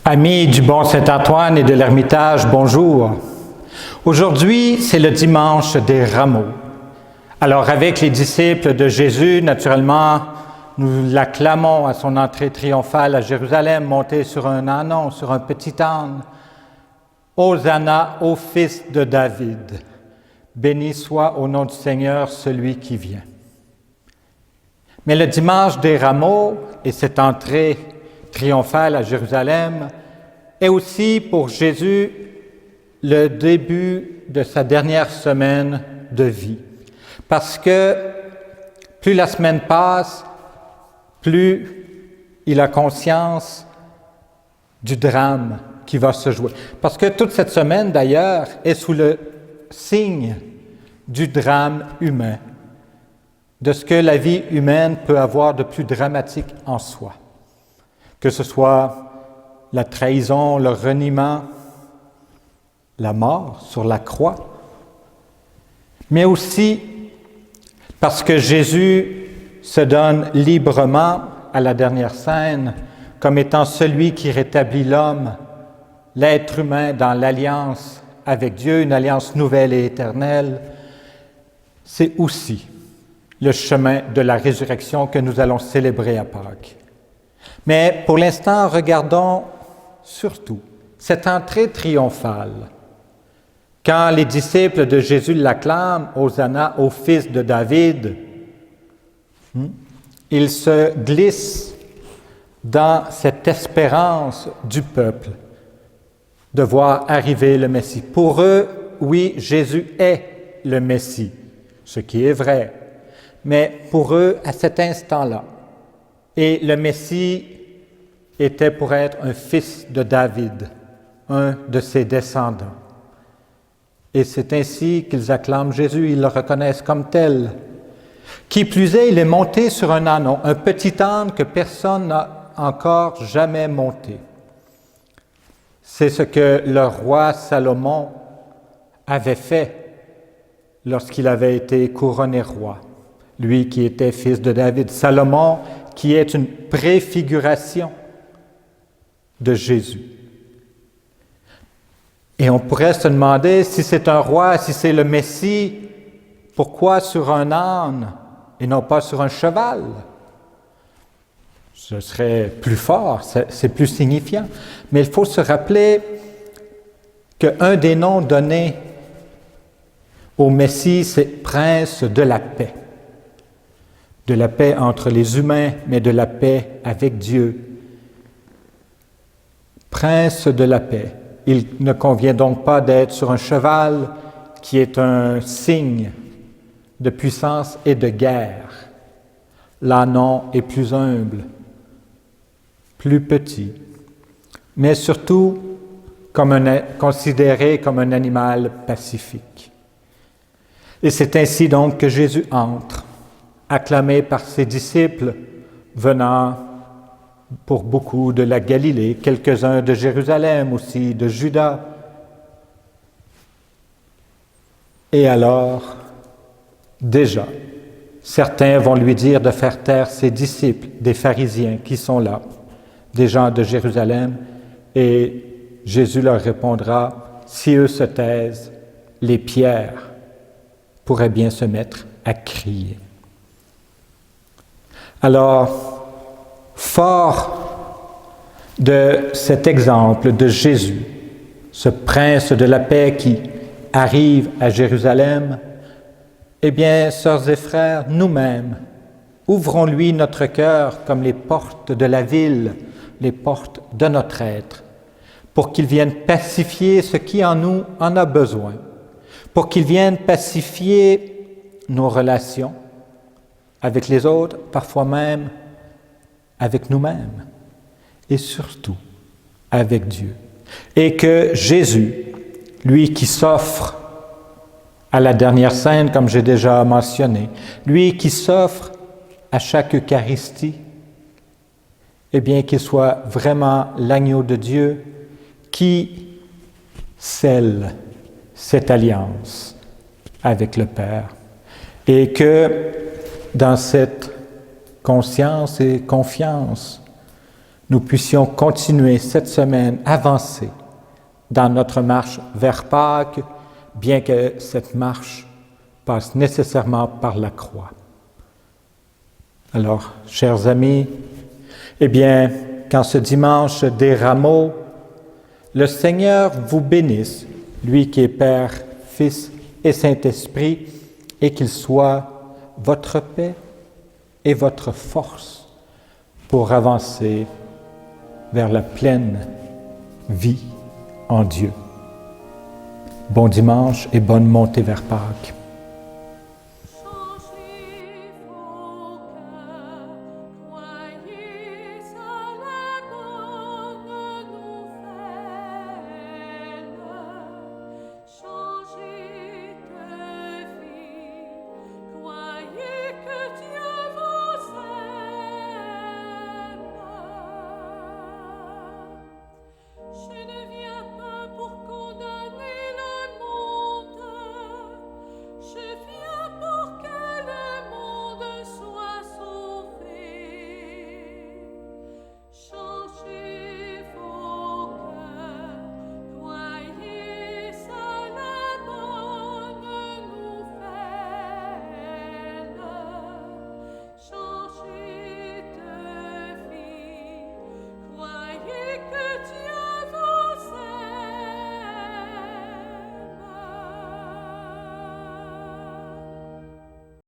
Amis du Bon Saint-Antoine et de l'Ermitage, bonjour. Aujourd'hui, c'est le dimanche des Rameaux. Alors, avec les disciples de Jésus, naturellement, nous l'acclamons à son entrée triomphale à Jérusalem, monté sur un ânon, sur un petit âne. Hosanna au Fils de David. Béni soit au nom du Seigneur celui qui vient. Mais le dimanche des Rameaux et cette entrée triomphale à Jérusalem est aussi pour Jésus le début de sa dernière semaine de vie. Parce que plus la semaine passe, plus il a conscience du drame qui va se jouer. Parce que toute cette semaine, d'ailleurs, est sous le signe du drame humain, de ce que la vie humaine peut avoir de plus dramatique en soi. Que ce soit la trahison, le reniement, la mort sur la croix, mais aussi parce que Jésus se donne librement à la dernière scène comme étant celui qui rétablit l'homme, l'être humain dans l'alliance avec Dieu, une alliance nouvelle et éternelle. C'est aussi le chemin de la résurrection que nous allons célébrer à Pâques. Mais pour l'instant, regardons surtout cette entrée triomphale. Quand les disciples de Jésus l'acclament, Hosanna au Fils de David, ils se glissent dans cette espérance du peuple de voir arriver le Messie. Pour eux, oui, Jésus est le Messie, ce qui est vrai. Mais pour eux, à cet instant-là, et le Messie était pour être un fils de David, un de ses descendants. Et c'est ainsi qu'ils acclament Jésus, ils le reconnaissent comme tel. Qui plus est, il est monté sur un ânon, un petit âne que personne n'a encore jamais monté. C'est ce que le roi Salomon avait fait lorsqu'il avait été couronné roi, lui qui était fils de David. Salomon qui est une préfiguration de Jésus. Et on pourrait se demander, si c'est un roi, si c'est le Messie, pourquoi sur un âne et non pas sur un cheval? Ce serait plus fort, c'est plus signifiant. Mais il faut se rappeler qu'un des noms donnés au Messie, c'est Prince de la paix. De la paix entre les humains, mais de la paix avec Dieu. Prince de la paix. Il ne convient donc pas d'être sur un cheval qui est un signe de puissance et de guerre. L'ânon est plus humble, plus petit, mais surtout considéré comme un animal pacifique. Et c'est ainsi donc que Jésus entre, acclamé par ses disciples venant pour beaucoup de la Galilée, quelques-uns de Jérusalem aussi, de Juda. Et alors, déjà, certains vont lui dire de faire taire ses disciples, des pharisiens qui sont là, des gens de Jérusalem, et Jésus leur répondra, si eux se taisent, les pierres pourraient bien se mettre à crier. Alors, fort de cet exemple de Jésus, ce prince de la paix qui arrive à Jérusalem, eh bien, sœurs et frères, nous-mêmes, ouvrons-lui notre cœur comme les portes de la ville, les portes de notre être, pour qu'il vienne pacifier ce qui en nous en a besoin, pour qu'il vienne pacifier nos relations avec les autres, parfois même avec nous-mêmes, et surtout avec Dieu. Et que Jésus, lui qui s'offre à la dernière scène, comme j'ai déjà mentionné, lui qui s'offre à chaque Eucharistie, eh bien qu'il soit vraiment l'agneau de Dieu qui scelle cette alliance avec le Père. Et que dans cette conscience et confiance, nous puissions continuer cette semaine, avancer dans notre marche vers Pâques, bien que cette marche passe nécessairement par la croix. Alors, chers amis, eh bien, qu'en ce dimanche des Rameaux, le Seigneur vous bénisse, lui qui est Père, Fils et Saint-Esprit, et qu'il soit votre paix et votre force pour avancer vers la pleine vie en Dieu. Bon dimanche et bonne montée vers Pâques.